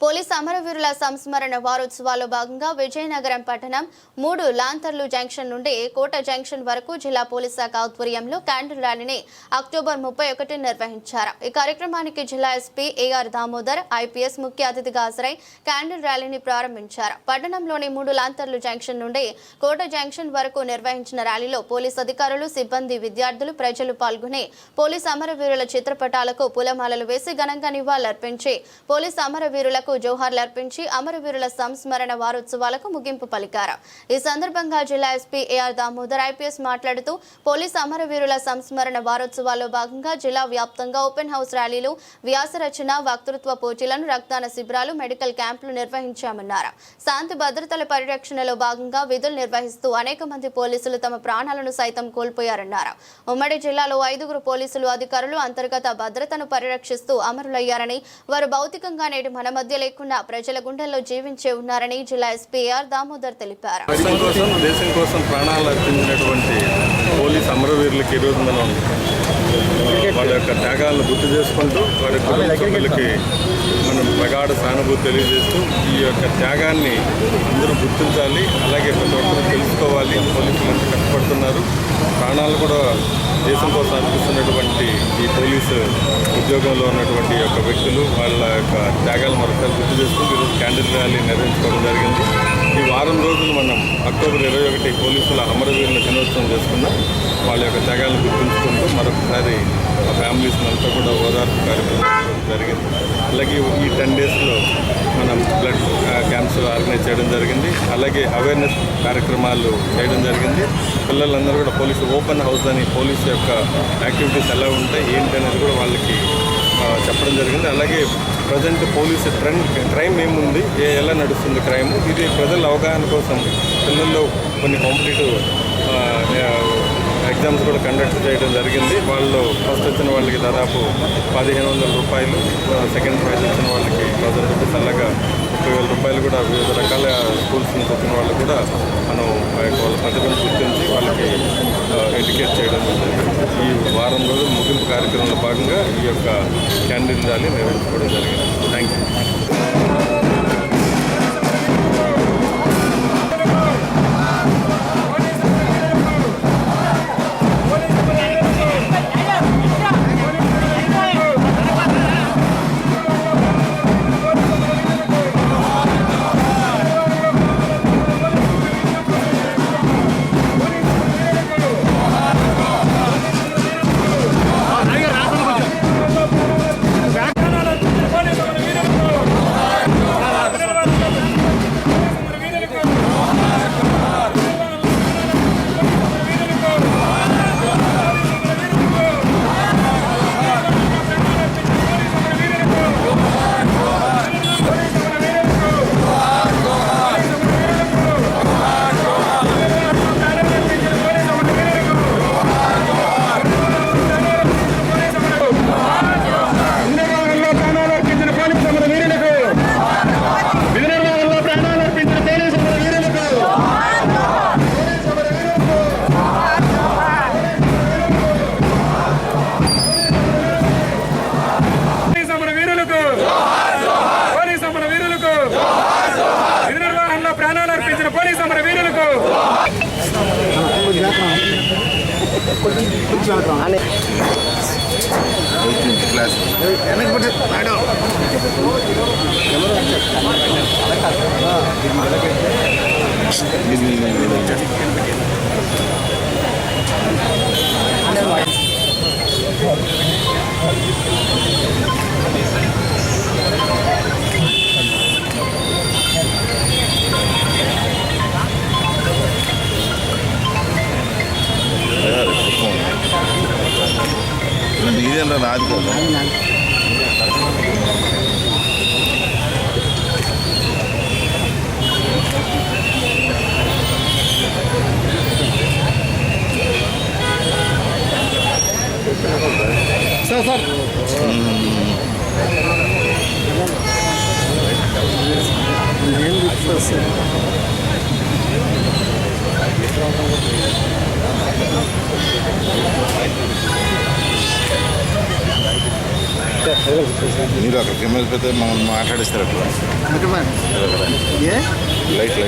Police అమరవీరుల సంస్మరణ వారోత్సవాల్లో భాగంగా విజయనగరం పట్టణం 3 లాంతర్లు జంక్షన్ నుండి కోట జంక్షన్ వరకు జిల్లా పోలీస్ శాఖ ఆధ్వర్యంలో క్యాండిల్ ర్యాలీని అక్టోబర్ 31 నిర్వహించారు. ఈ కార్యక్రమానికి జిల్లా ఎస్పీ ఏఆర్ దామోదర్ ఐపీఎస్ ముఖ్య అతిథిగా హాజరై క్యాండిల్ ర్యాలీని ప్రారంభించారు. పట్టణంలోని 3 లాంతర్లు జంక్షన్ నుండి కోట జంక్షన్ వరకు నిర్వహించిన ర్యాలీలో పోలీస్ అధికారులు, సిబ్బంది, విద్యార్థులు, ప్రజలు పాల్గొని పోలీస్ అమరవీరుల చిత్రపటాలకు పూలమాలలు వేసి ఘనంగా నివాళులర్పించి పోలీస్ అమరవీరులకు జోహార్లు అర్పించి అమరవీరుల సంస్మరణ వారోత్సవాలకు ముగింపు పలికారు. ఈ సందర్భంగా జిల్లా ఎస్పీ ఏఆర్ దామోదర్ ఐపీఎస్ మాట్లాడుతూ పోలీస్ అమరవీరుల సంస్మరణ వారోత్సవాల్లో భాగంగా జిల్లా వ్యాప్తంగా ఓపెన్ హౌస్ ర్యాలీలు, వ్యాస రచన, వక్తృత్వ పోటీలను, రక్తదాన శిబిరాలు, మెడికల్ క్యాంపులు నిర్వహించామన్నారు. శాంతి భద్రతల పరిరక్షణలో భాగంగా విధులు నిర్వహిస్తూ అనేక మంది పోలీసులు తమ ప్రాణాలను సైతం కోల్పోయారన్నారు. ఉమ్మడి జిల్లాలో 5 పోలీసులు అధికారులు అంతర్గత భద్రతను పరిరక్షిస్తూ అమరులయ్యారని, వారు భౌతికంగా నేడు మన మధ్య లేకుండా ప్రజల గుండెల్లో జీవించే ఉన్నారని జిల్లా ఎస్పీ ఏఆర్ దామోదర్ తెలిపారు. దేశం కోసం ప్రాణాలు అర్పించినటువంటి పోలీస్ అమరవీరులకి ఈరోజు మనం వాళ్ళ యొక్క త్యాగాలను గుర్తు చేసుకుంటూ వారి కుటుంబ సభ్యులకి మనం ప్రగాఢ సానుభూతి తెలియజేస్తూ ఈ యొక్క త్యాగాన్ని అందరూ గుర్తించాలి. అలాగే ప్రతి ఒక్కరు తెలుసుకోవాలి. పోలీసులు ఎంత కష్టపడుతున్నారు, ప్రాణాలు కూడా దేశం కోసం అర్పిస్తున్నటువంటి ఈ పోలీసు ఉద్యోగంలో ఉన్నటువంటి యొక్క వ్యక్తులు వాళ్ళ యొక్క త్యాగాలు మరొకసారి గుర్తు చేసుకుంటూ ఈరోజు క్యాండిల్ ర్యాలీ నిర్వహించుకోవడం జరిగింది. ఈ వారం రోజులు మనం అక్టోబర్ 21 పోలీసుల అమరవీరుల దినోత్సవం చేసుకున్నాం. వాళ్ళ యొక్క త్యాగాలను గుర్తుంచుకుంటూ మరొకసారి ఆ ఫ్యామిలీస్ అంతా కూడా ఓదార్పు కార్యక్రమం జరిగింది. అలాగే ఈ 10 డేస్లో మనం బ్లడ్ క్యాంప్స్ ఆర్గనైజ్ చేయడం జరిగింది. అలాగే అవేర్నెస్ కార్యక్రమాలు చేయడం జరిగింది. పిల్లలందరూ కూడా పోలీసు ఓపెన్ హౌస్ అని పోలీసు యొక్క యాక్టివిటీస్ ఎలా ఉంటాయి ఏంటి అనేది కూడా వాళ్ళకి చెప్పడం జరిగింది. అలాగే ప్రజెంట్ పోలీసు క్రైమ్ ఏముంది, ఎలా నడుస్తుంది క్రైమ్, ఇది ప్రజల అవగాహన కోసం పిల్లల్లో కొన్ని కాంపిటేటివ్ ఎగ్జామ్స్ కూడా కండక్ట్ చేయడం జరిగింది. వాళ్ళు ఫస్ట్ వచ్చిన వాళ్ళకి దాదాపు 1500 రూపాయలు, సెకండ్ ప్రైజ్ వచ్చిన వాళ్ళకి 1000 రూపీస్, అలాగా 30,000 రూపాయలు కూడా వివిధ రకాల స్కూల్స్ నుంచి వచ్చిన వాళ్ళు కూడా మనం వాళ్ళ ప్రతిభను గుర్తించి వాళ్ళకి ఎడ్యుకేట్ చేయడం జరిగింది. ఈ వారం రోజులు ముగింపు కార్యక్రమంలో భాగంగా ఈ యొక్క క్యాండిల్ ర్యాలీ నిర్వహించుకోవడం జరిగింది. Thank you. ఇదేంటో నాది కదా సార్ మీరు అక్కడికి వెళ్ళిపోతే మమ్మల్ని మాట్లాడిస్తారు అట్లా లైట్